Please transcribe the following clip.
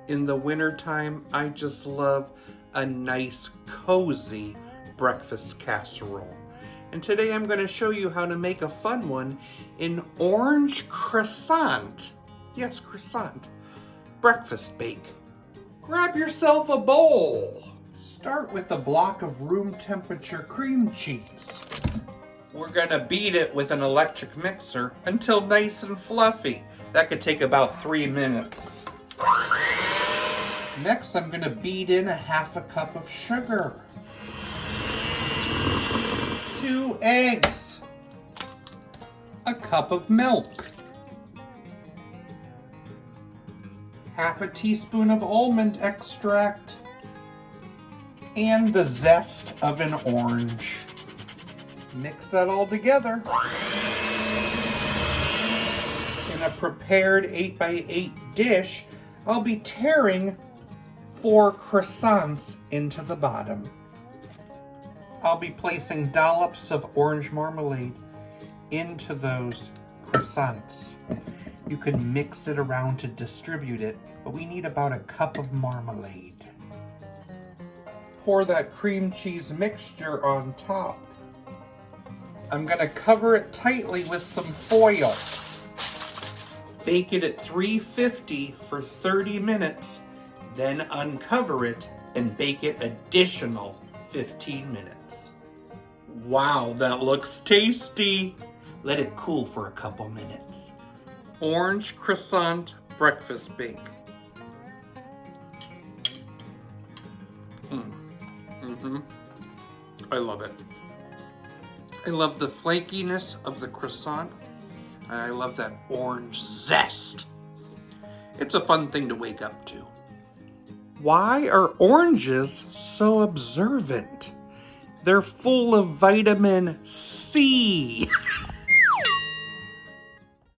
in the wintertime, I just love a nice, cozy breakfast casserole. And today I'm going to show you how to make a fun one in orange croissant. Yes, croissant. Breakfast bake. Grab yourself a bowl. Start with a block of room temperature cream cheese. We're going to beat it with an electric mixer until nice and fluffy. That could take about 3 minutes. Next, I'm going to beat in a half a cup of sugar, 2 eggs, a cup of milk, half a teaspoon of almond extract, and the zest of an orange. Mix that all together. In a prepared 8x8 dish, I'll be tearing 4 croissants into the bottom. I'll be placing dollops of orange marmalade into those croissants. You could mix it around to distribute it, but we need about a cup of marmalade. Pour that cream cheese mixture on top. I'm going to cover it tightly with some foil. Bake it at 350 for 30 minutes, then uncover it and bake it additional 15 minutes. Wow, that looks tasty. Let it cool for a couple minutes. Orange croissant breakfast bake. I love it. I love the flakiness of the croissant, and I love that orange zest. It's a fun thing to wake up to. Why are oranges so observant? They're full of vitamin C.